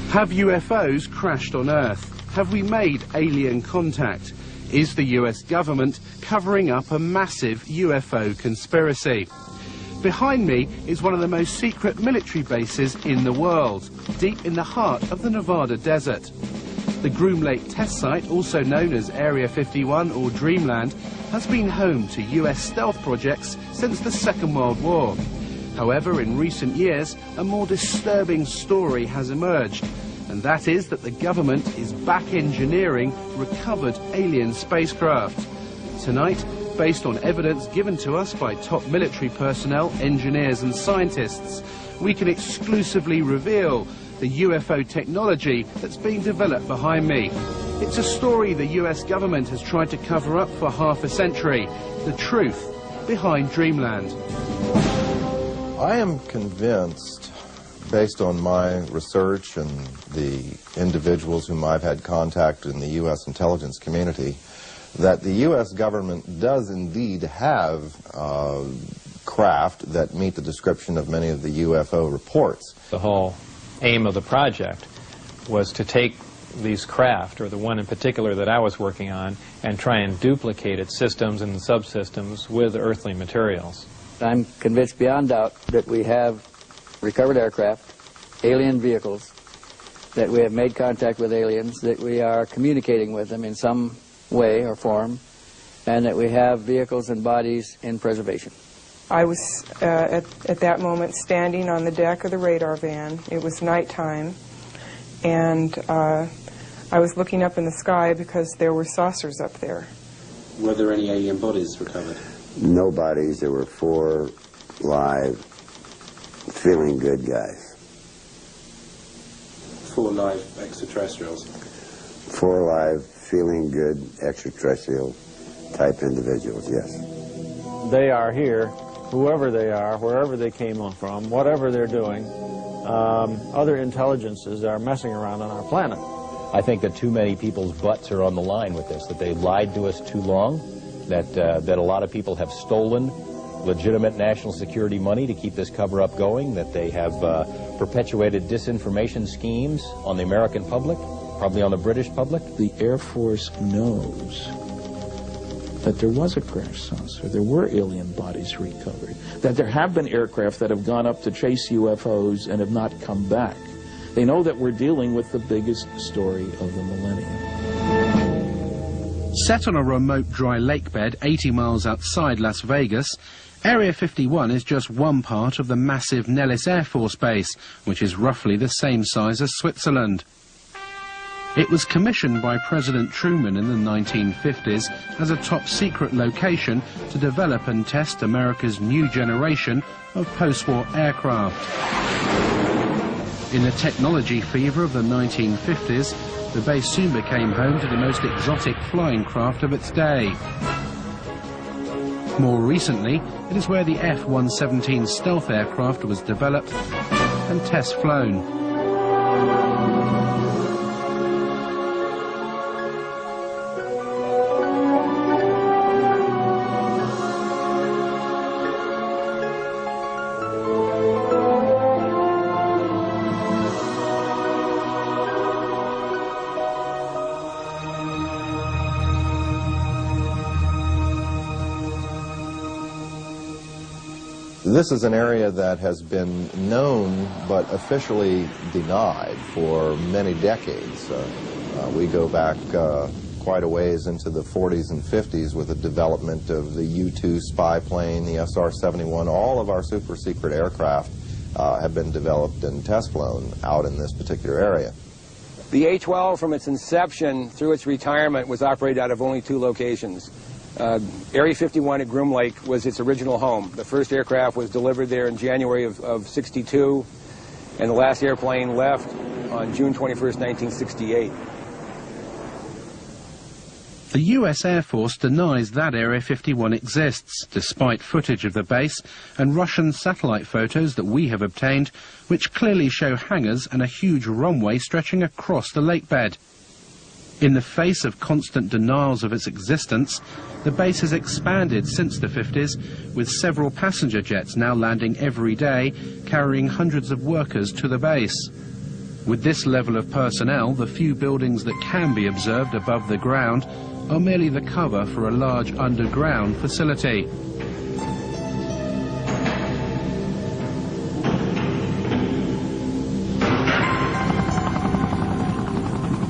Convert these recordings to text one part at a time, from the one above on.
Have UFOs crashed on Earth? Have we made alien contact? Is the US government covering up a massive UFO conspiracy? Behind me is one of the most secret military bases in the world, deep in the heart of the Nevada desert. The Groom Lake test site, also known as Area 51 or Dreamland, has been home to US stealth projects since the Second World War. However, in recent years, a more disturbing story has emerged, and that is that the government is back engineering recovered alien spacecraft. Tonight, based on evidence given to us by top military personnel, engineers and scientists, we can exclusively reveal the UFO technology that's being developed behind me. It's a story the US government has tried to cover up for half a century, the truth behind Dreamland. I am convinced, based on my research and the individuals whom I've had contact in the U.S. intelligence community, that the U.S. government does indeed have craft that meet the description of many of the UFO reports. The whole aim of the project was to take these craft, or the one in particular that I was working on, and try and duplicate its systems and subsystems with earthly materials. I'm convinced beyond doubt that we have recovered aircraft, alien vehicles, that we have made contact with aliens, that we are communicating with them in some way or form, and that we have vehicles and bodies in preservation. I was at that moment standing on the deck of the radar van. It was nighttime, and I was looking up in the sky because there were saucers up there. Were there any alien bodies recovered? No bodies. There were 4 live, feeling good guys. 4 live extraterrestrials? 4 live, feeling good extraterrestrial type individuals, yes. They are here, whoever they are, wherever they came from, whatever they're doing. Other intelligences are messing around on our planet. I think that too many people's butts are on the line with this, that they've lied to us too long, that a lot of people have stolen legitimate national security money to keep this cover-up going, that they have perpetuated disinformation schemes on the American public, probably on the British public. The Air Force knows that there was a crash saucer, there were alien bodies recovered, that there have been aircraft that have gone up to chase UFOs and have not come back. They know that we're dealing with the biggest story of the millennium. Set on a remote dry lake bed 80 miles outside Las Vegas, Area 51 is just one part of the massive Nellis Air Force Base, which is roughly the same size as Switzerland. It was commissioned by President Truman in the 1950s as a top-secret location to develop and test America's new generation of post-war aircraft. In the technology fever of the 1950s, the base soon became home to the most exotic flying craft of its day. More recently, it is where the F-117 stealth aircraft was developed and test flown. This is an area that has been known but officially denied for many decades. We go back quite a ways into the 40s and 50s with the development of the U-2 spy plane, the SR-71. All of our super secret aircraft have been developed and test flown out in this particular area. The A-12 from its inception through its retirement was operated out of only 2 locations. Area 51 at Groom Lake was its original home. The first aircraft was delivered there in January of 62, and the last airplane left on June 21st, 1968. The US Air Force denies that Area 51 exists, despite footage of the base and Russian satellite photos that we have obtained, which clearly show hangars and a huge runway stretching across the lake bed. In the face of constant denials of its existence, the base has expanded since the 50s, with several passenger jets now landing every day, carrying hundreds of workers to the base. With this level of personnel, the few buildings that can be observed above the ground are merely the cover for a large underground facility.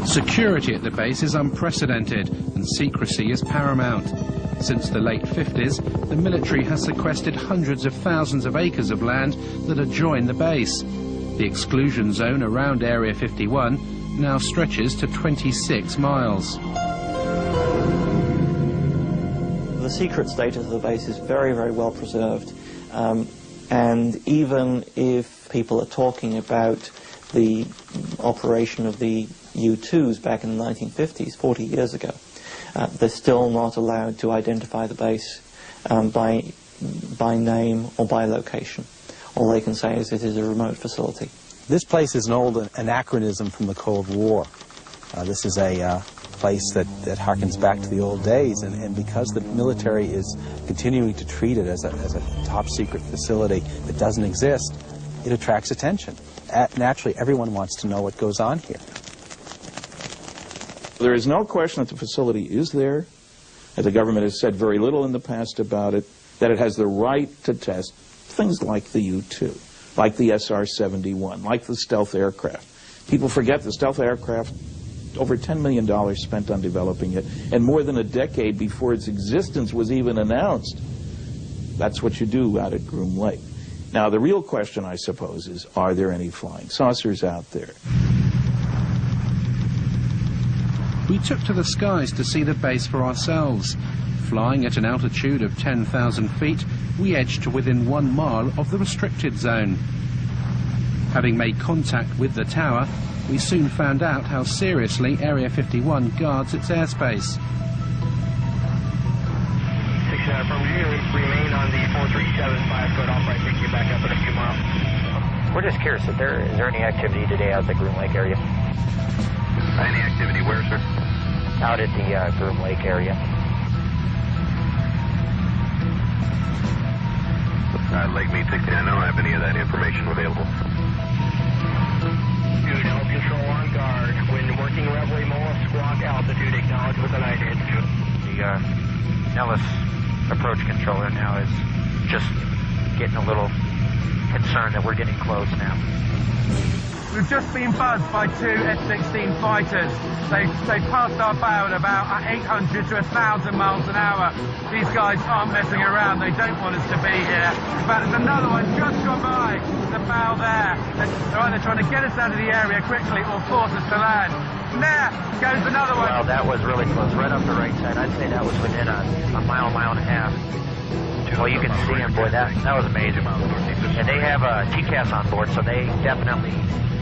Security at the base is unprecedented and secrecy is paramount. Since the late 50s, the military has sequestered hundreds of thousands of acres of land that adjoin the base. The exclusion zone around Area 51 now stretches to 26 miles. The secret status of the base is very, very well preserved. And even if people are talking about the operation of the U-2s back in the 1950s, 40 years ago, they're still not allowed to identify the base by name or by location. All they can say is it is a remote facility. This place is an old anachronism from the Cold War. This is a place that harkens back to the old days, and because the military is continuing to treat it as a top secret facility that doesn't exist, it attracts attention. Naturally, everyone wants to know what goes on here. There is no question that the facility is there, and the government has said very little in the past about it, that it has the right to test things like the U-2, like the SR-71, like the stealth aircraft. People forget the stealth aircraft, over $10 million spent on developing it, and more than a decade before its existence was even announced. That's what you do out at Groom Lake. Now, the real question, I suppose, is, are there any flying saucers out there? We took to the skies to see the base for ourselves. Flying at an altitude of 10,000 feet, we edged to within 1 mile of the restricted zone. Having made contact with the tower, we soon found out how seriously Area 51 guards its airspace. 69 from you, remain on the 4375 foot off right, take you back up in a few miles. We're just curious, is there any activity today out at the Groom Lake area? Any activity where, sir? Out at the Groom Lake area. Lake Mead 69, I don't have any of that information available. Good, help control on guard. When working Reveille Mola, squawk altitude, acknowledge with an ID. The Nellis approach controller now is just getting a little concerned that we're getting close now. We've just been buzzed by 2 F-16 fighters. They passed our bow at about 800 to 1,000 miles an hour. These guys aren't messing around. They don't want us to be here. But there's another one just gone by the bow there. They're either trying to get us out of the area quickly or force us to land. And there goes another one. Well, that was really close, right off the right side. I'd say that was within a mile, mile and a half. Well, you can see him, boy, that was amazing. And they have TCAS on board, so they definitely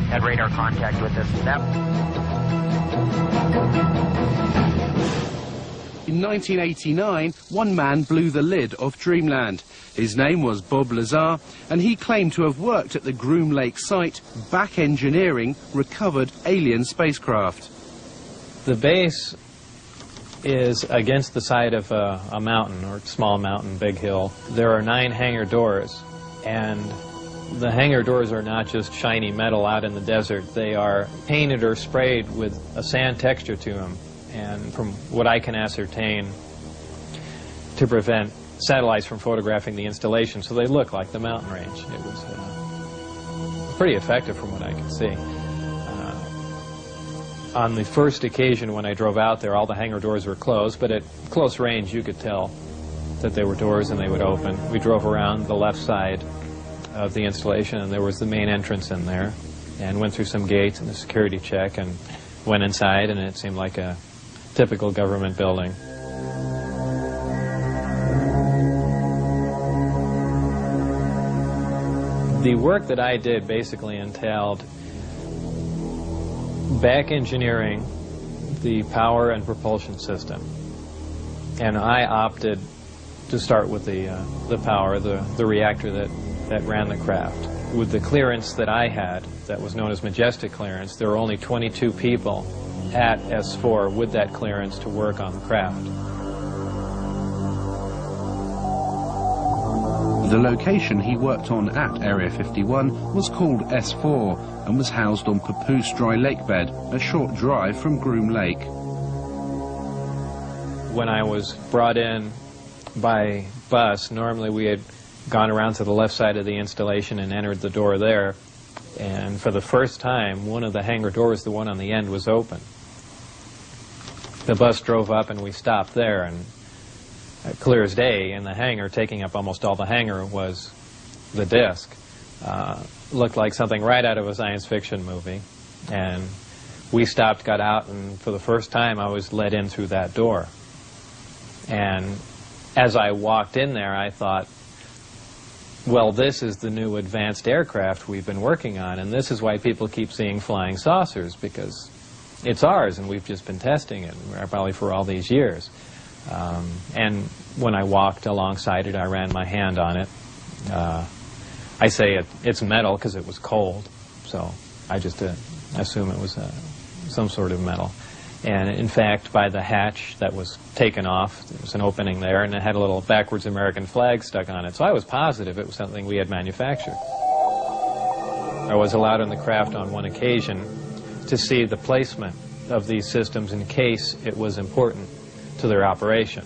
had radar contact with us. In 1989, one man blew the lid off Dreamland. His name was Bob Lazar, and he claimed to have worked at the Groom Lake site, back engineering recovered alien spacecraft. The base is against the side of a mountain, or small mountain, big hill. There are 9 hangar doors, and the hangar doors are not just shiny metal out in the desert. They are painted or sprayed with a sand texture to them, and from what I can ascertain, to prevent satellites from photographing the installation, so they look like the mountain range. It was pretty effective from what I could see. On the first occasion when I drove out there, all the hangar doors were closed, but at close range you could tell that they were doors and they would open. We drove around the left side of the installation, and there was the main entrance in there, and went through some gates and a security check, and went inside, and it seemed like a typical government building. The work that I did basically entailed back engineering the power and propulsion system, and I opted to start with the power, the reactor that ran the craft. With the clearance that I had, that was known as Majestic clearance, there were only 22 people at S4 with that clearance to work on the craft. The location he worked on at Area 51 was called S4 and was housed on Papoose Dry Lake Bed, a short drive from Groom Lake. When I was brought in by bus, normally we had gone around to the left side of the installation and entered the door there, and for the first time one of the hangar doors, the one on the end, was open. The bus drove up and we stopped there, and clear as day in the hangar, taking up almost all the hangar, was the disc. Looked like something right out of a science fiction movie, and we stopped, got out, and for the first time I was let in through that door. And as I walked in there, I thought, well, this is the new advanced aircraft we've been working on, and this is why people keep seeing flying saucers, because it's ours and we've just been testing it probably for all these years. And when I walked alongside it, I ran my hand on it. I say it's metal because it was cold, so I just assume it was some sort of metal. And in fact, by the hatch that was taken off, there was an opening there, and it had a little backwards American flag stuck on it. So I was positive it was something we had manufactured. I was allowed on the craft on one occasion to see the placement of these systems in case it was important to their operation.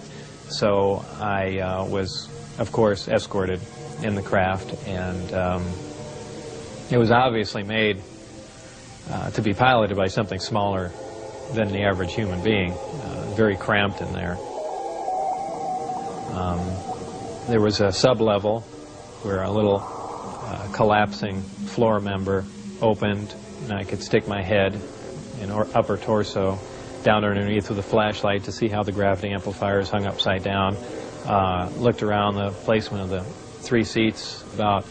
So I was, of course, escorted in the craft, and it was obviously made to be piloted by something smaller than the average human being, very cramped in there. There was a sub-level where a little collapsing floor member opened, and I could stick my head and upper torso down underneath with a flashlight to see how the gravity amplifiers hung upside down. Looked around the placement of the 3 seats, about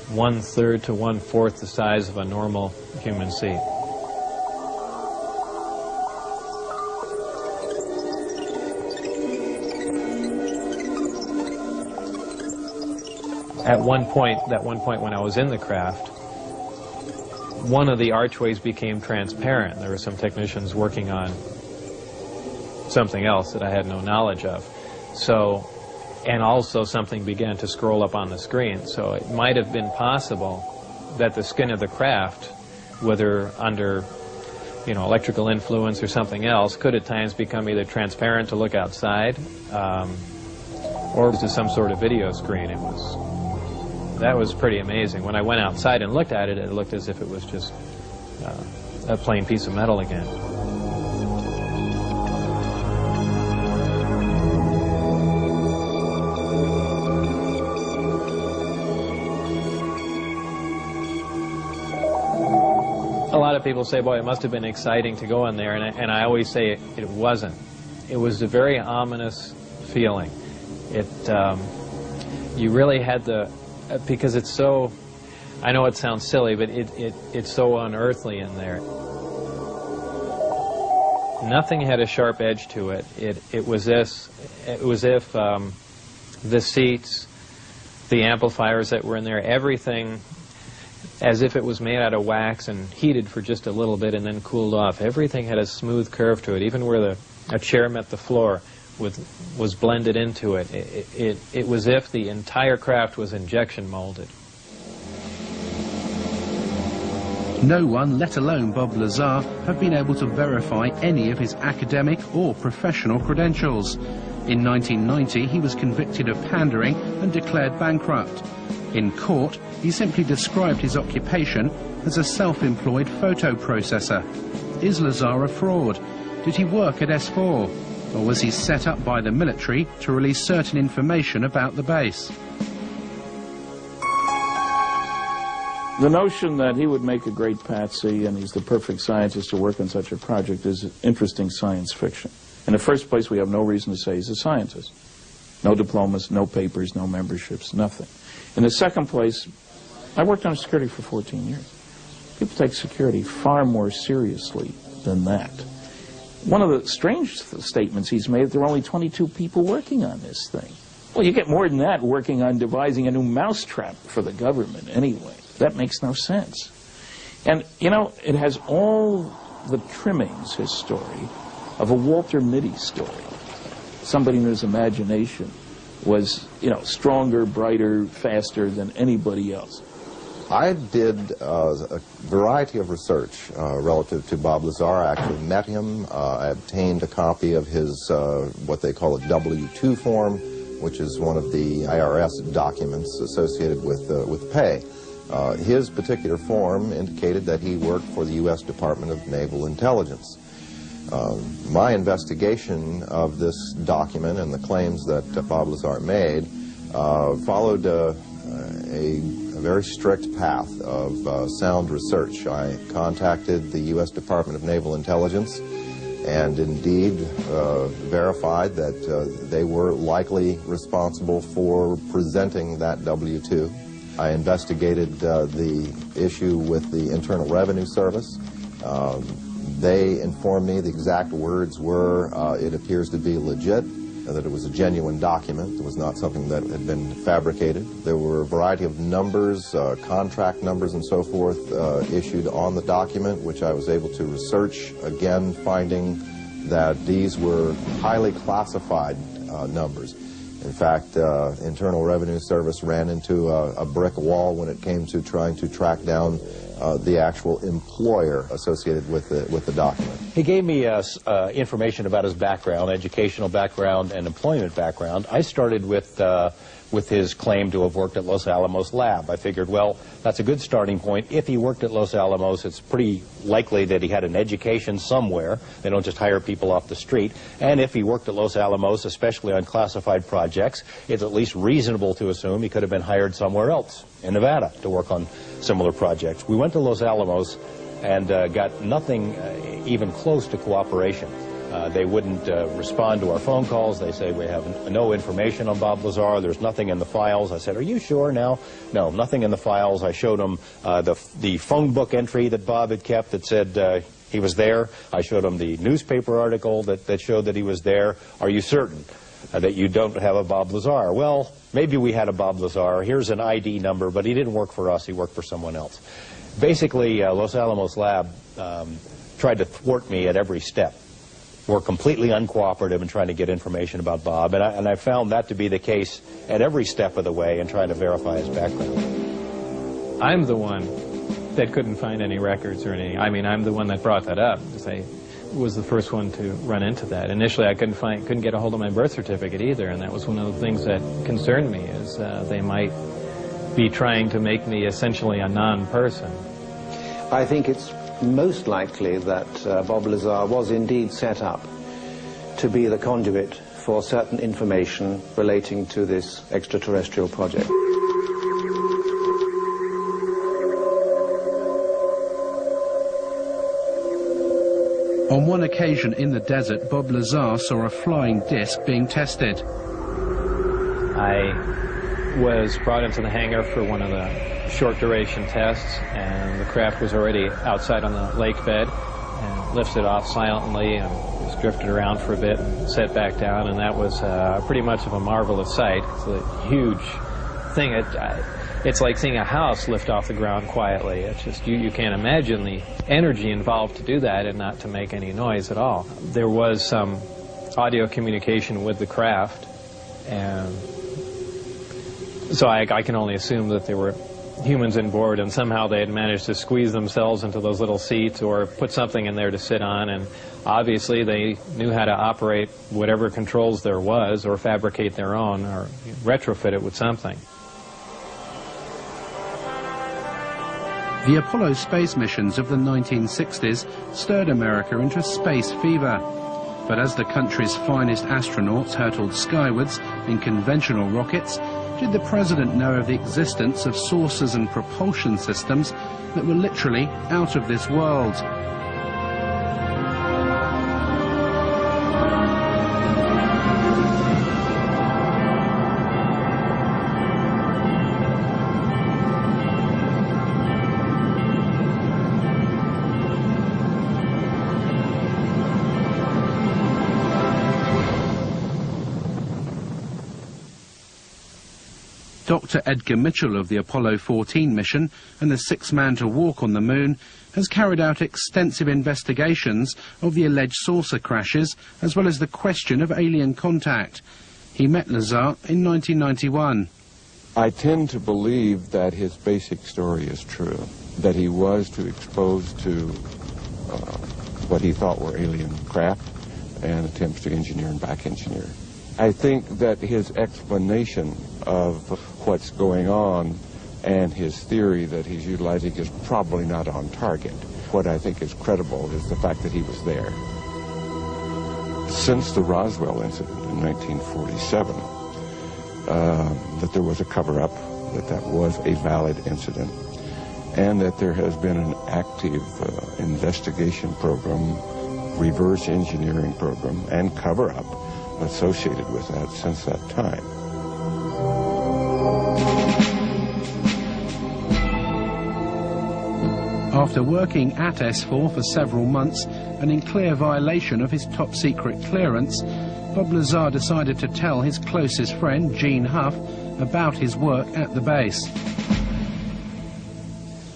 1/3 to 1/4 the size of a normal human seat. At one point when I was in the craft, one of the archways became transparent. There were some technicians working on something else that I had no knowledge of. So, and also something began to scroll up on the screen. So it might have been possible that the skin of the craft, whether under, electrical influence or something else, could at times become either transparent to look outside, or to some sort of video screen. That was pretty amazing. When I went outside and looked at it, it looked as if it was just a plain piece of metal again. A lot of people say, boy, it must have been exciting to go in there, and I always say it wasn't. It was a very ominous feeling. You really had because it's so, I know it sounds silly, but it's so unearthly in there. Nothing had a sharp edge to it. It was if the seats, the amplifiers that were in there, everything, as if it was made out of wax and heated for just a little bit and then cooled off. Everything had a smooth curve to it, even where a chair met the floor was blended into it. It was as if the entire craft was injection molded. No one, let alone Bob Lazar, have been able to verify any of his academic or professional credentials. In 1990, he was convicted of pandering and declared bankrupt. In court, he simply described his occupation as a self-employed photo processor. Is Lazar a fraud? Did he work at S4? Or was he set up by the military to release certain information about the base? The notion that he would make a great patsy and he's the perfect scientist to work on such a project is interesting science fiction. In the first place, we have no reason to say he's a scientist. No diplomas, no papers, no memberships, nothing. In the second place, I worked on security for 14 years. People take security far more seriously than that. One of the strange statements he's made, there are only 22 people working on this thing. Well, you get more than that working on devising a new mousetrap for the government anyway. That makes no sense. And, you know, it has all the trimmings, his story, of a Walter Mitty story. Somebody whose imagination was, you know, stronger, brighter, faster than anybody else. I did a variety of research relative to Bob Lazar. I actually met him. I obtained a copy of his, what they call a W-2 form, which is one of the IRS documents associated with pay. His particular form indicated that he worked for the U.S. Department of Naval Intelligence. My investigation of this document and the claims that Bob Lazar made followed a very strict path of sound research. I contacted the U.S. Department of Naval Intelligence and indeed verified that they were likely responsible for presenting that W-2. I investigated the issue with the Internal Revenue Service. They informed me the exact words were, it appears to be legit, that it was a genuine document. It was not something that had been fabricated. There were a variety of numbers, contract numbers and so forth, issued on the document, which I was able to research, again finding that these were highly classified numbers. In fact, Internal Revenue Service ran into a brick wall when it came to trying to track down the actual employer associated with the document. He gave me information about his background, educational background and employment background. I started with his claim to have worked at Los Alamos Lab. I figured, well, that's a good starting point. If he worked at Los Alamos, it's pretty likely that he had an education somewhere. They don't just hire people off the street. And if he worked at Los Alamos, especially on classified projects, it's at least reasonable to assume he could have been hired somewhere else in Nevada to work on similar projects. We went to Los Alamos and got nothing even close to cooperation. They wouldn't respond to our phone calls. They say, we have no information on Bob Lazar. There's nothing in the files. I said, are you sure now? No, nothing in the files. I showed them the phone book entry that Bob had kept that said he was there. I showed him the newspaper article that showed that he was there. Are you certain that you don't have a Bob Lazar? Well, maybe we had a Bob Lazar. Here's an ID number, but he didn't work for us. He worked for someone else. Basically, Los Alamos Lab tried to thwart me at every step. Were completely uncooperative in trying to get information about Bob, and I found that to be the case at every step of the way in trying to verify his background. I'm the one that couldn't find any records or anything. I mean, I'm the one that brought that up, because I was the first one to run into that. Initially, I couldn't get a hold of my birth certificate either, and that was one of the things that concerned me, is they might be trying to make me essentially a non-person. I think it's most likely that Bob Lazar was indeed set up to be the conduit for certain information relating to this extraterrestrial project. On one occasion in the desert, Bob Lazar saw a flying disc being tested. I was brought into the hangar for one of the short duration tests, and the craft was already outside on the lake bed and lifted off silently and was drifted around for a bit and set back down, and that was pretty much of a marvelous sight. It's a huge thing. It's like seeing a house lift off the ground quietly. It's just, you can't imagine the energy involved to do that and not to make any noise at all. There was some audio communication with the craft, and so I can only assume that there were humans in board, and somehow they had managed to squeeze themselves into those little seats or put something in there to sit on, and obviously they knew how to operate whatever controls there was, or fabricate their own, or retrofit it with something. The Apollo space missions of the 1960s stirred America into space fever. But as the country's finest astronauts hurtled skywards in conventional rockets, did the president know of the existence of sources and propulsion systems that were literally out of this world? Dr. Edgar Mitchell of the Apollo 14 mission and the sixth man to walk on the moon has carried out extensive investigations of the alleged saucer crashes as well as the question of alien contact. He met Lazar in 1991. I tend to believe that his basic story is true, that he was exposed to what he thought were alien craft and attempts to engineer and back engineer. I think that his explanation of what's going on and his theory that he's utilizing is probably not on target. What I think is credible is the fact that he was there. Since the Roswell incident in 1947, that there was a cover-up, that was a valid incident, and that there has been an active investigation program, reverse engineering program, and cover-up associated with that since that time. After working at S4 for several months and in clear violation of his top-secret clearance, Bob Lazar decided to tell his closest friend, Gene Huff, about his work at the base.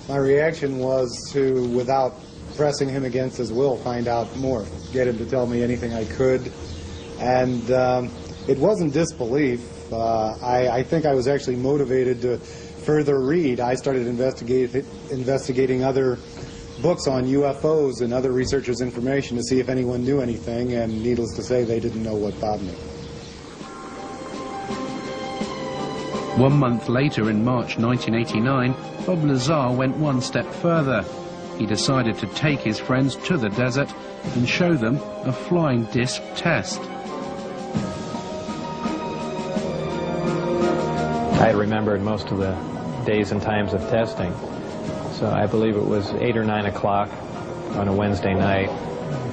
My reaction was to, without pressing him against his will, find out more, get him to tell me anything I could. And it wasn't disbelief. I think I was actually motivated to further read. I started investigating other books on UFOs and other researchers' information to see if anyone knew anything, and needless to say, they didn't know what Bob knew. 1 month later, in March 1989, Bob Lazar went one step further. He decided to take his friends to the desert and show them a flying disc test. I remembered most of the days and times of testing. So I believe it was 8 or 9 o'clock on a Wednesday night,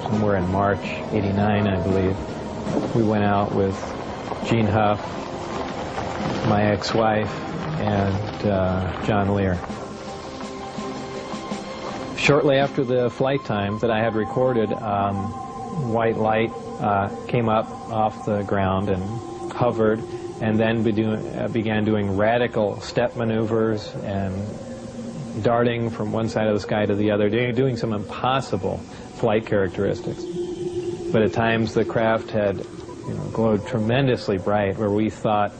somewhere in March '89, I believe. We went out with Gene Huff, my ex-wife, and John Lear. Shortly after the flight time that I had recorded, white light came up off the ground and hovered, and then began doing radical step maneuvers and darting from one side of the sky to the other, doing some impossible flight characteristics. But at times the craft had glowed tremendously bright, where we thought,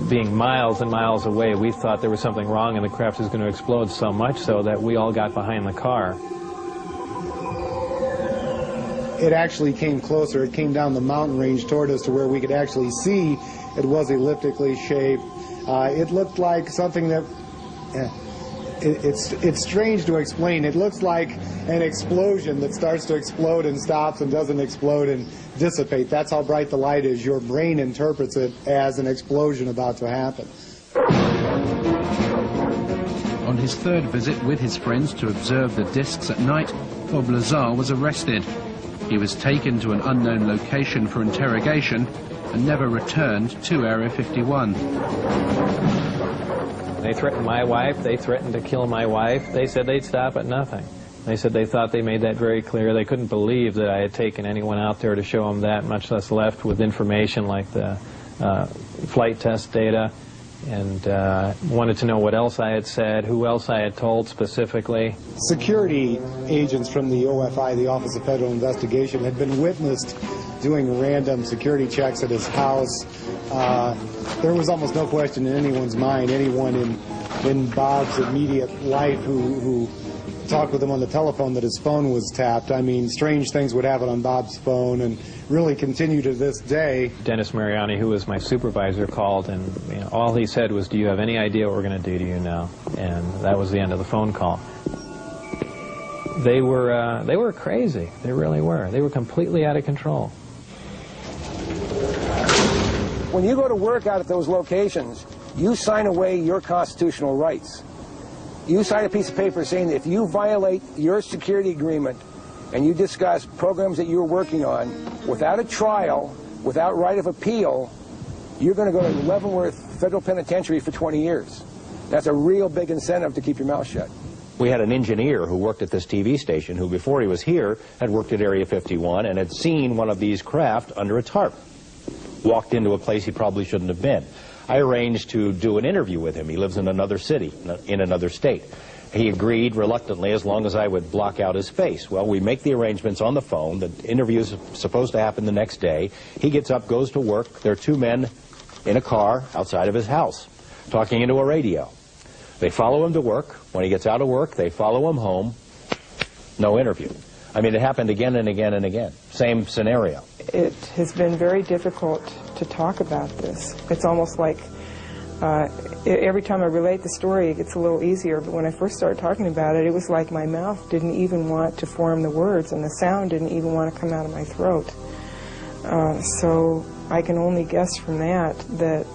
being miles and miles away, we thought there was something wrong and the craft was going to explode, so much so that we all got behind the car. It actually came closer. It came down the mountain range toward us to where we could actually see it was elliptically shaped. It looked like something that... It's strange to explain. It looks like an explosion that starts to explode and stops and doesn't explode and dissipate. That's how bright the light is. Your brain interprets it as an explosion about to happen. On his third visit with his friends to observe the discs at night, Bob Lazar was arrested. He was taken to an unknown location for interrogation and never returned to Area 51. They threatened my wife, they threatened to kill my wife. They said they'd stop at nothing. They said they thought they made that very clear. They couldn't believe that I had taken anyone out there to show them that, much less left with information like the flight test data, and wanted to know what else I had said, who else I had told specifically. Security agents from the OFI, the Office of Federal Investigation, had been witnessed doing random security checks at his house. There was almost no question in anyone's mind, anyone in in Bob's immediate life who talked with him on the telephone that his phone was tapped. I mean, strange things would happen on Bob's phone and really continue to this day. Dennis Mariani, who was my supervisor, called, and all he said was, "Do you have any idea what we're going to do to you now?" And that was the end of the phone call. They were crazy. They really were. They were completely out of control. When you go to work out at those locations, you sign away your constitutional rights. You sign a piece of paper saying that if you violate your security agreement and you discuss programs that you're working on without a trial, without right of appeal, you're going to go to Leavenworth Federal Penitentiary for 20 years. That's a real big incentive to keep your mouth shut. We had an engineer who worked at this TV station who, before he was here, had worked at Area 51 and had seen one of these craft under a tarp. Walked into a place he probably shouldn't have been. I arranged to do an interview with him. He lives in another city, in another state. He agreed reluctantly as long as I would block out his face. Well, we make the arrangements on the phone. The interview is supposed to happen the next day. He gets up, goes to work. There are two men in a car outside of his house talking into a radio. They follow him to work. When he gets out of work, they follow him home. No interview. I mean, it happened again and again and again. Same scenario. It has been very difficult to talk about this. It's almost like every time I relate the story, it gets a little easier. But when I first started talking about it, it was like my mouth didn't even want to form the words, and the sound didn't even want to come out of my throat. So I can only guess from that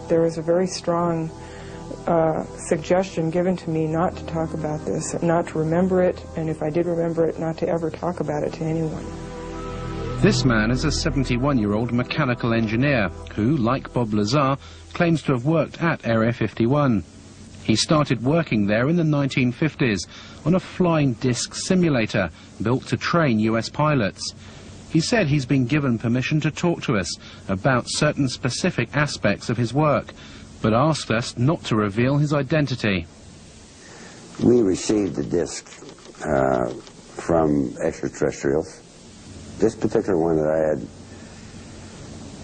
there was a very strong suggestion given to me not to talk about this, not to remember it, and if I did remember it, not to ever talk about it to anyone. This man is a 71-year-old mechanical engineer who, like Bob Lazar, claims to have worked at Area 51. He started working there in the 1950s on a flying disc simulator built to train US pilots. He said he's been given permission to talk to us about certain specific aspects of his work, but asked us not to reveal his identity. We received the disc from extraterrestrials. This particular one that I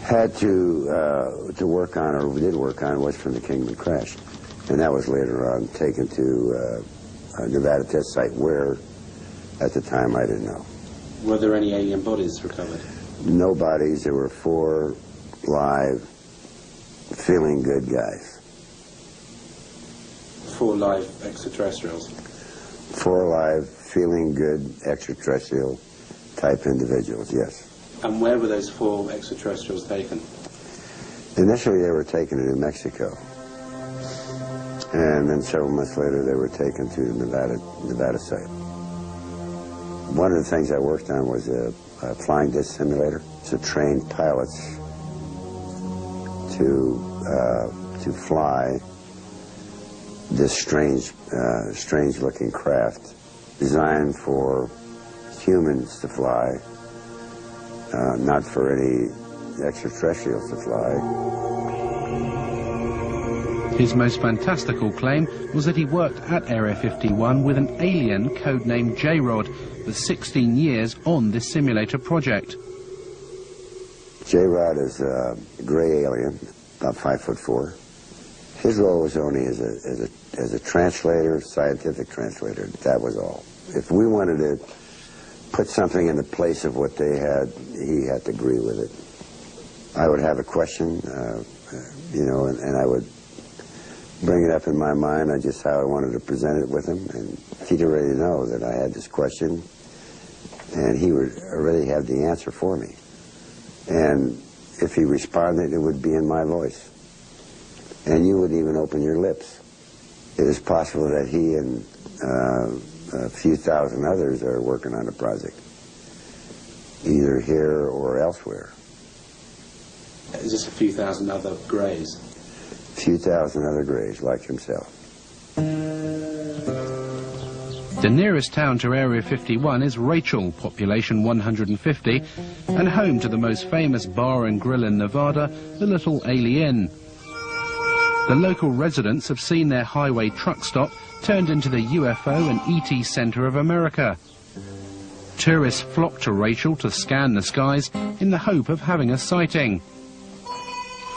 had to work on, or did work on, was from the Kingman crash. And that was later on taken to a Nevada test site where, at the time, I didn't know. Were there any alien bodies recovered? No bodies. There were 4 live, feeling good guys. 4 live extraterrestrials? 4 live, feeling good extraterrestrial type individuals, yes. And where were those 4 extraterrestrials taken? Initially they were taken to New Mexico. And then several months later they were taken to the Nevada site. One of the things I worked on was a flying disc simulator to train pilots to fly this strange looking craft designed for humans to fly, not for any extraterrestrials to fly. His most fantastical claim was that he worked at Area 51 with an alien codenamed J-Rod for 16 years on this simulator project. J-Rod is a gray alien, about 5'4". His role was only as a translator, scientific translator. That was all. If we wanted to put something in the place of what they had, he had to agree with it. I would have a question, you know, and I would bring it up in my mind, just how I wanted to present it with him, and he'd already know that I had this question, and he would already have the answer for me. And if he responded, it would be in my voice. And you wouldn't even open your lips. It is possible that he and a few thousand others are working on a project, either here or elsewhere. Is this a few thousand other greys? A few thousand other greys like himself. The nearest town to Area 51 is Rachel, population 150, and home to the most famous bar and grill in Nevada, the Little Alien. The local residents have seen their highway truck stop turned into the UFO and ET Center of America. Tourists flock to Rachel to scan the skies in the hope of having a sighting.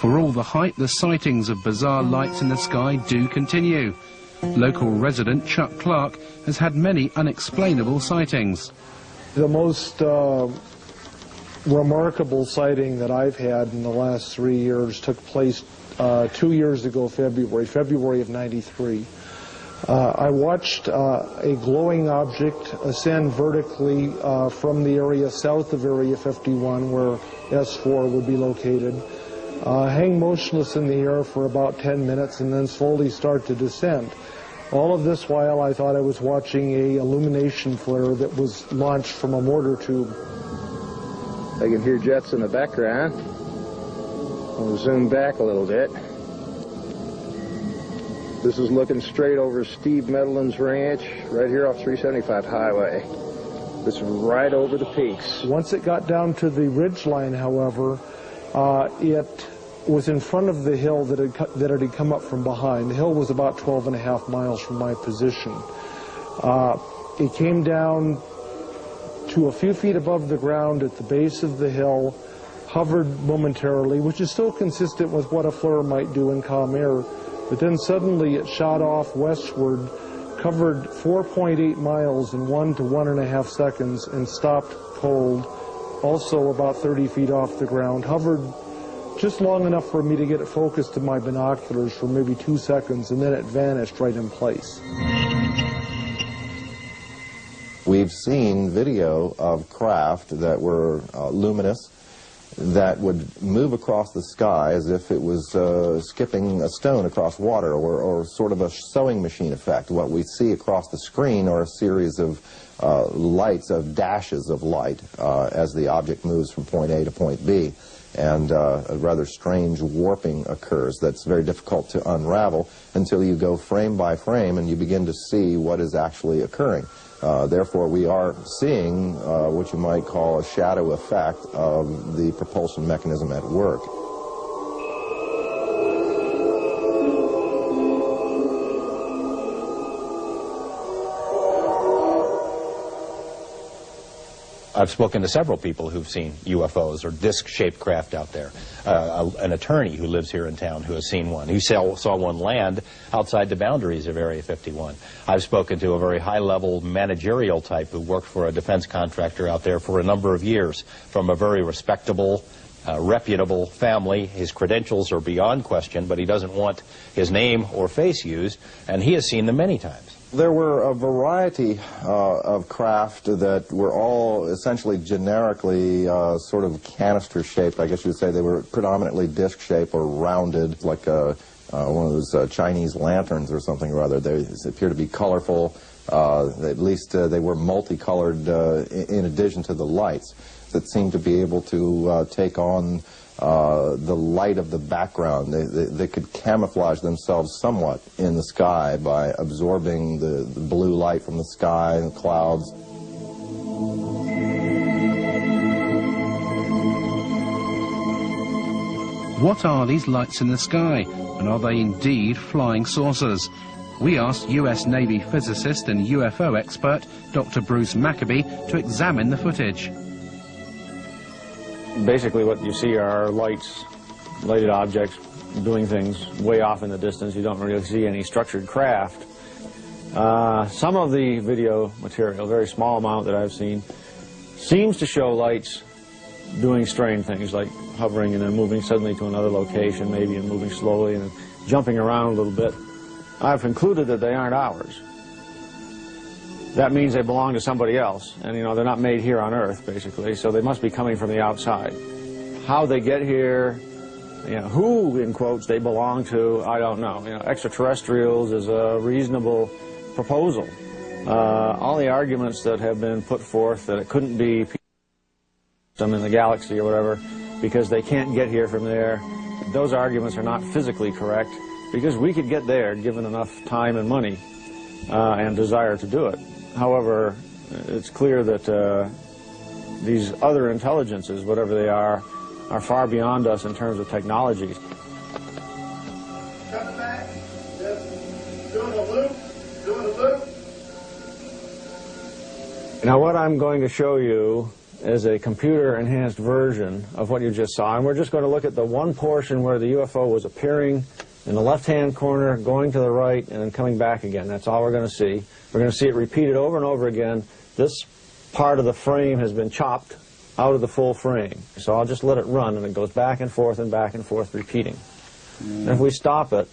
For all the hype, the sightings of bizarre lights in the sky do continue. Local resident Chuck Clark has had many unexplainable sightings. The most remarkable sighting that I've had in the last 3 years took place 2 years ago, February of '93. I watched a glowing object ascend vertically from the area south of Area 51, where S4 would be located, hang motionless in the air for about 10 minutes and then slowly start to descend. All of this while I thought I was watching a illumination flare that was launched from a mortar tube. I can hear jets in the background. I'll zoom back a little bit. This is looking straight over Steve Meadowland's ranch, right here off 375 Highway. This is right over the peaks. Once it got down to the ridge line, however, it was in front of the hill that it had come up from behind. The hill was about 12.5 miles from my position. It came down to a few feet above the ground at the base of the hill, hovered momentarily, which is still consistent with what a flare might do in calm air, but then suddenly it shot off westward, covered 4.8 miles in 1 to 1.5 seconds, and stopped cold, also about 30 feet off the ground, hovered just long enough for me to get it focused to my binoculars for maybe 2 seconds, and then it vanished right in place. We've seen video of craft that were luminous, that would move across the sky as if it was skipping a stone across water, or sort of a sewing machine effect. What we see across the screen are a series of lights, of dashes of light, as the object moves from point A to point B. And a rather strange warping occurs that's very difficult to unravel until you go frame by frame and you begin to see what is actually occurring. Therefore, we are seeing what you might call a shadow effect of the propulsion mechanism at work. I've spoken to several people who've seen UFOs or disc-shaped craft out there. An attorney who lives here in town who has seen one. He saw one land outside the boundaries of Area 51. I've spoken to a very high-level managerial type who worked for a defense contractor out there for a number of years, from a very respectable, reputable family. His credentials are beyond question, but he doesn't want his name or face used, and he has seen them many times. There were a variety of craft that were all essentially generically sort of canister-shaped, I guess you would say. They were predominantly disc-shaped or rounded, like one of those Chinese lanterns or something or other. They appear to be colorful. At least they were multicolored in addition to the lights that seemed to be able to take on the light of the background. They could camouflage themselves somewhat in the sky by absorbing the blue light from the sky and the clouds. What are these lights in the sky, and are they indeed flying saucers? We asked US Navy physicist and UFO expert Dr. Bruce Maccabee to examine the footage. Basically what you see are lighted objects doing things way off in the distance. You don't really see any structured craft. Some of the video material, a very small amount that I've seen, seems to show lights doing strange things, like hovering and then moving suddenly to another location, maybe, and moving slowly and jumping around a little bit. I've concluded that they aren't ours. That means they belong to somebody else, and they're not made here on Earth, basically, so they must be coming from the outside. How they get here, who, in quotes, they belong to, I don't know. Extraterrestrials is a reasonable proposal. All the arguments that have been put forth that it couldn't be some in the galaxy or whatever because they can't get here from there, those arguments are not physically correct, because we could get there given enough time and money and desire to do it. However, it's clear that these other intelligences, whatever they are far beyond us in terms of technology. Coming back, just doing a loop. Now what I'm going to show you is a computer-enhanced version of what you just saw, and we're just going to look at the one portion where the UFO was appearing in the left-hand corner, going to the right, and then coming back again. That's all we're going to see. We're going to see it repeated over and over again. This part of the frame has been chopped out of the full frame. So I'll just let it run, and it goes back and forth, repeating. And if we stop it,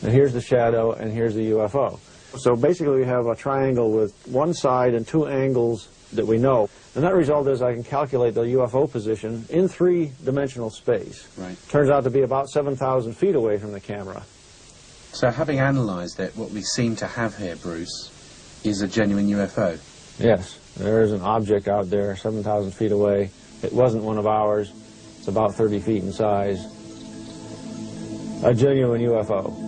and here's the shadow, and here's the UFO. So basically we have a triangle with one side and two angles that we know. The net result is I can calculate the UFO position in three-dimensional space. Right. Turns out to be about 7,000 feet away from the camera. So having analysed it, what we seem to have here, Bruce, is a genuine UFO. Yes, there is an object out there 7,000 feet away. It wasn't one of ours. It's about 30 feet in size. A genuine UFO.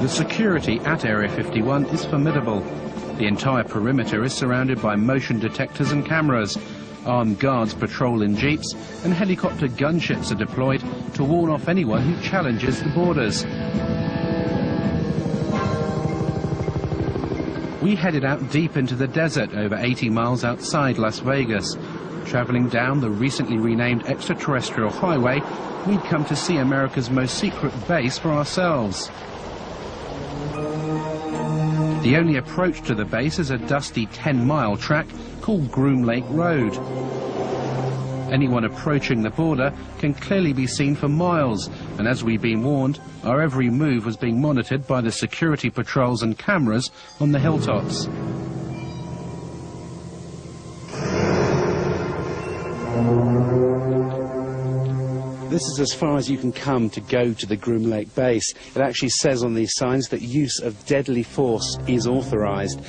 The security at Area 51 is formidable. The entire perimeter is surrounded by motion detectors and cameras. Armed guards patrol in jeeps, and helicopter gunships are deployed to warn off anyone who challenges the borders. We headed out deep into the desert over 80 miles outside Las Vegas. Traveling down the recently renamed extraterrestrial highway, we'd come to see America's most secret base for ourselves. The only approach to the base is a dusty 10-mile track called Groom Lake Road. Anyone approaching the border can clearly be seen for miles, and as we've been warned, our every move was being monitored by the security patrols and cameras on the hilltops. This is as far as you can come to go to the Groom Lake base. It actually says on these signs that use of deadly force is authorised.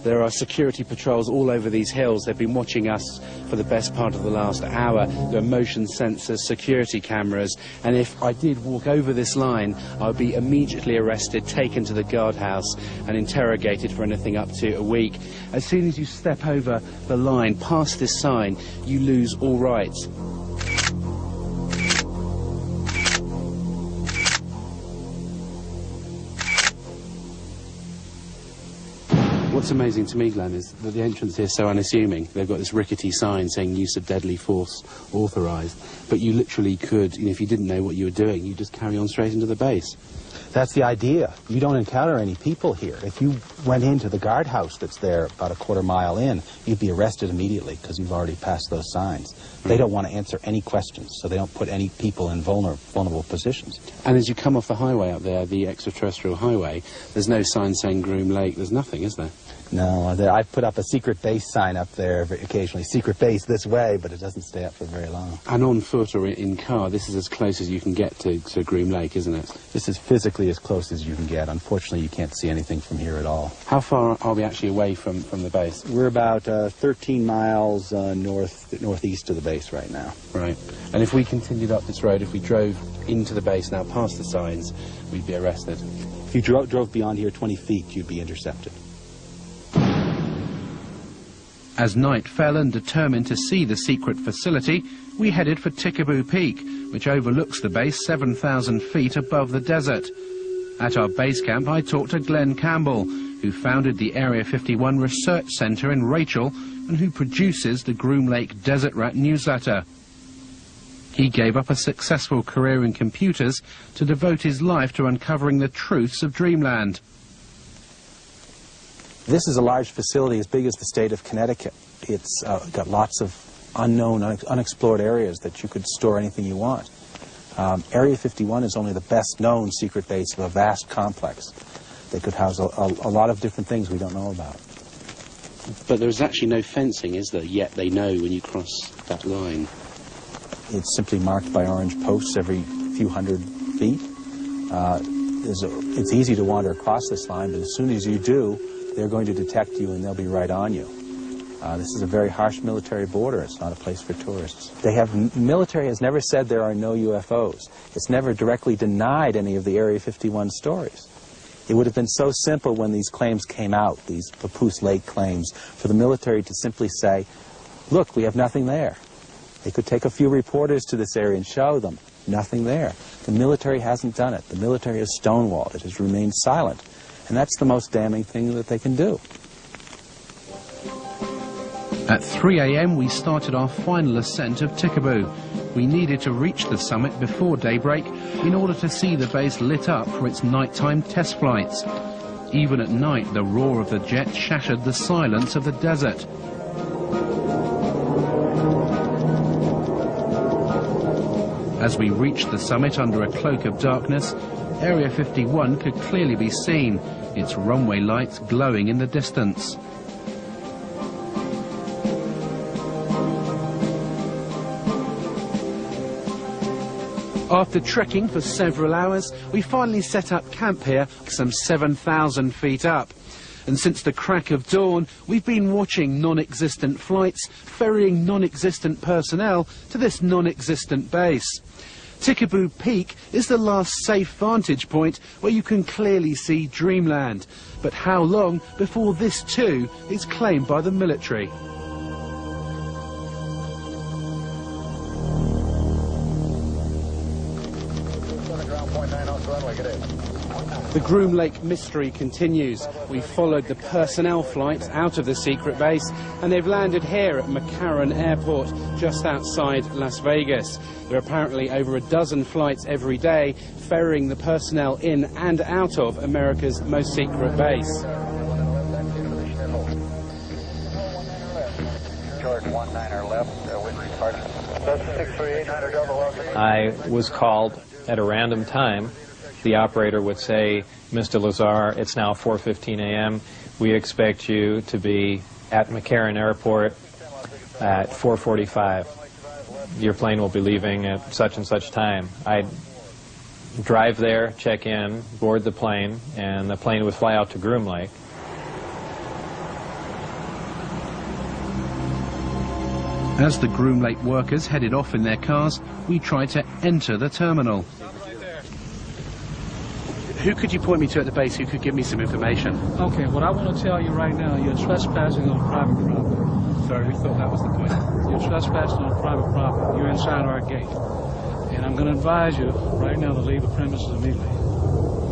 There are security patrols all over these hills. They've been watching us for the best part of the last hour. There are motion sensors, security cameras, and if I did walk over this line, I would be immediately arrested, taken to the guardhouse and interrogated for anything up to a week. As soon as you step over the line, past this sign, you lose all rights. What's amazing to me, Glenn, is that the entrance here is so unassuming. They've got this rickety sign saying use of deadly force authorised, but you literally could, if you didn't know what you were doing, you just carry on straight into the base. That's the idea. You don't encounter any people here. If you went into the guardhouse that's there about a quarter mile in, you'd be arrested immediately because you've already passed those signs. They don't want to answer any questions, so they don't put any people in vulnerable positions. And as you come off the highway up there, the extraterrestrial highway, there's no sign saying Groom Lake. There's nothing, is there? No, I've put up a secret base sign up there occasionally. Secret base this way, but it doesn't stay up for very long. And on foot or in car, this is as close as you can get to Groom Lake, isn't it? This is physically as close as you can get. Unfortunately, you can't see anything from here at all. How far are we actually away from the base? We're about 13 miles northeast of the base right now. Right. And if we continued up this road, if we drove into the base now past the signs, we'd be arrested? If you drove beyond here 20 feet, you'd be intercepted. As night fell and determined to see the secret facility, we headed for Tickaboo Peak, which overlooks the base 7,000 feet above the desert. At our base camp, I talked to Glenn Campbell, who founded the Area 51 Research Centre in Rachel and who produces the Groom Lake Desert Rat newsletter. He gave up a successful career in computers to devote his life to uncovering the truths of Dreamland. This is a large facility as big as the state of Connecticut. It's got lots of unknown, unexplored areas that you could store anything you want. Area 51 is only the best known secret base of a vast complex that could house a lot of different things we don't know about. But there's actually no fencing, is there? Yet they know when you cross that line. It's simply marked by orange posts every few hundred feet. It's easy to wander across this line, but as soon as you do, they're going to detect you and they'll be right on you. This is a very harsh military border. It's not a place for tourists. Military has never said there are no UFOs. It's never directly denied any of the Area 51 stories. It would have been so simple when these claims came out, these Papoose Lake claims, for the military to simply say, look, we have nothing there. They could take a few reporters to this area and show them. Nothing there. The military hasn't done it. The military has stonewalled. It has remained silent. And that's the most damning thing that they can do. At 3 a.m. we started our final ascent of Tikaboo. We needed to reach the summit before daybreak in order to see the base lit up for its nighttime test flights. Even at night, the roar of the jet shattered the silence of the desert. As we reached the summit under a cloak of darkness, Area 51 could clearly be seen, its runway lights glowing in the distance. After trekking for several hours, we finally set up camp here, some 7,000 feet up. And since the crack of dawn, we've been watching non-existent flights, ferrying non-existent personnel to this non-existent base. Tikaboo Peak is the last safe vantage point where you can clearly see dreamland. But how long before this too is claimed by the military? The Groom Lake mystery continues. We followed the personnel flights out of the secret base, and they've landed here at McCarran Airport, just outside Las Vegas. There are apparently over a dozen flights every day, ferrying the personnel in and out of America's most secret base. I was called at a random time. The operator would say, Mr. Lazar, it's now 4:15 a.m. We expect you to be at McCarran Airport at 4:45. Your plane will be leaving at such and such time. I'd drive there, check in, board the plane, and the plane would fly out to Groom Lake. As the Groom Lake workers headed off in their cars, we tried to enter the terminal. Who could you point me to at the base who could give me some information? Okay, what I want to tell you right now, you're trespassing on private property. Sorry, we thought that was the point. You're trespassing on private property. You're inside our gate. And I'm going to advise you right now to leave the premises immediately.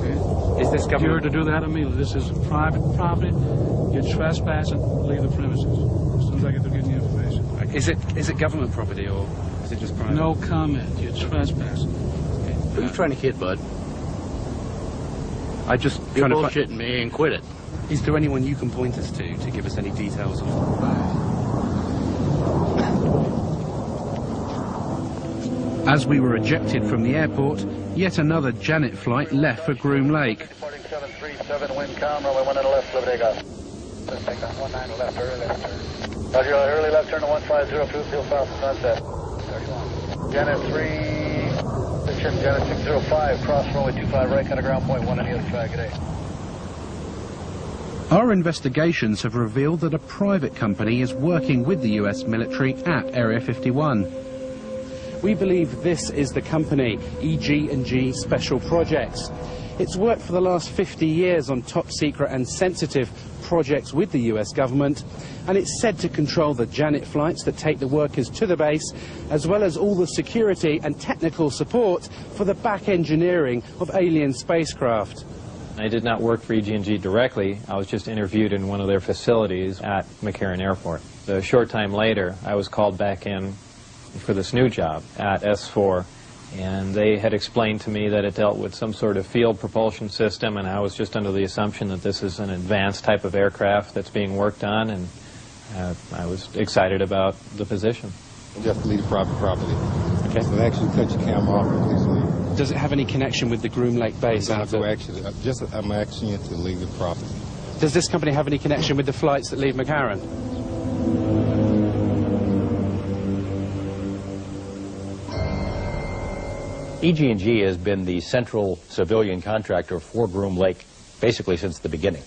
Okay? Is this government? You're to do that immediately. This is private property. You're trespassing. Leave the premises as soon as I get to getting you information. Is it government property or is it just private? No comment. You're trespassing. Okay. Who are you trying to kid, bud? I just You're trying bullshitting me and quit it. Is there anyone you can point us to give us any details on? As we were ejected from the airport, yet another Janet flight left for Groom Lake. Departing 737, wind calm, runway 19 left, Liberty go. Let's take on 19 left, early left turn. Roger, early left turn to 150, cruise field south of sunset. 31. Janet 3. Janet 605, cross runway 25 right, kind of ground point 1 on the other side, good day. Our investigations have revealed that a private company is working with the US military at Area 51. We believe this is the company, EG&G Special Projects. It's worked for the last 50 years on top secret and sensitive projects with the US government, and it's said to control the Janet flights that take the workers to the base, as well as all the security and technical support for the back engineering of alien spacecraft. I did not work for EG&G directly. I was just interviewed in one of their facilities at McCarran Airport. A short time later, I was called back in for this new job at S4, and they had explained to me that it dealt with some sort of field propulsion system, and I was just under the assumption that this is an advanced type of aircraft that's being worked on, and I was excited about the position. You have to leave private property. Okay. So actually cut your camera off and please leave. Does it have any connection with the Groom Lake base? I'm asking you to leave the property. Does this company have any connection with the flights that leave McCarran? EG&G has been the central civilian contractor for Groom Lake basically since the beginning.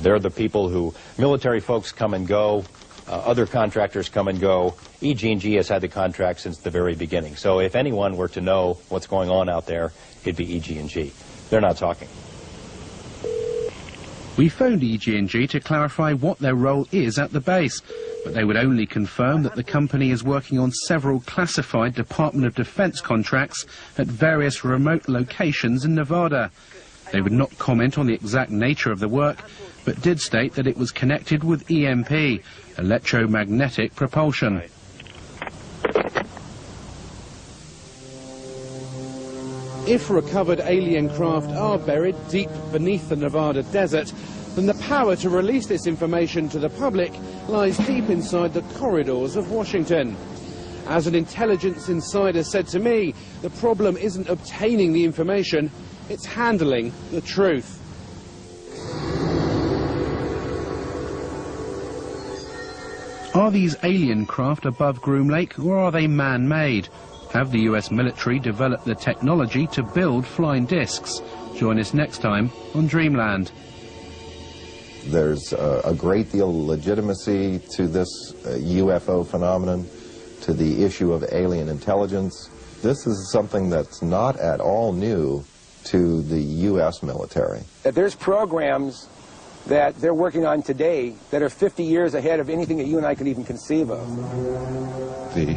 They're the people who, military folks come and go, other contractors come and go. EG&G has had the contract since the very beginning. So if anyone were to know what's going on out there, it'd be EG&G. They're not talking. We phoned EG&G to clarify what their role is at the base. but they would only confirm that the company is working on several classified Department of Defense contracts at various remote locations in Nevada. They would not comment on the exact nature of the work, but did state that it was connected with EMP, electromagnetic propulsion. If recovered alien craft are buried deep beneath the Nevada desert, then the power to release this information to the public lies deep inside the corridors of Washington. As an intelligence insider said to me, the problem isn't obtaining the information, it's handling the truth. Are these alien craft above Groom Lake, or are they man-made? Have the US military developed the technology to build flying discs? Join us next time on Dreamland. There's a great deal of legitimacy to this UFO phenomenon, to the issue of alien intelligence. This is something that's not at all new to the US military. There's programs that they're working on today that are 50 years ahead of anything that you and I could even conceive of. The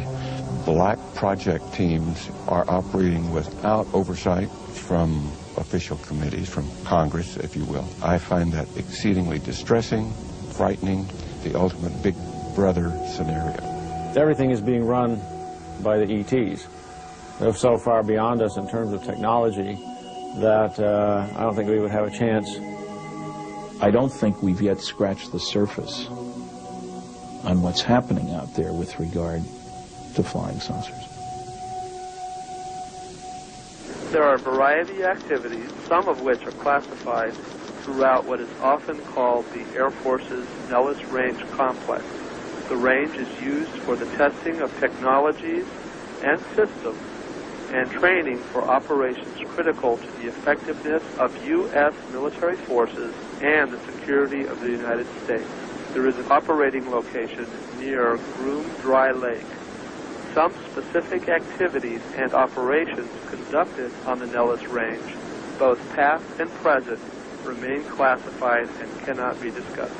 black project teams are operating without oversight from official committees, from Congress, if you will. I find that exceedingly distressing, frightening, the ultimate big brother scenario. Everything is being run by the ETs. They're so far beyond us in terms of technology that I don't think we would have a chance. I don't think we've yet scratched the surface on what's happening out there with regard to flying saucers. There are a variety of activities, some of which are classified throughout what is often called the Air Force's Nellis Range Complex. The range is used for the testing of technologies and systems and training for operations critical to the effectiveness of U.S. military forces and the security of the United States. There is an operating location near Groom Dry Lake. Some specific activities and operations conducted on the Nellis Range, both past and present, remain classified and cannot be discussed.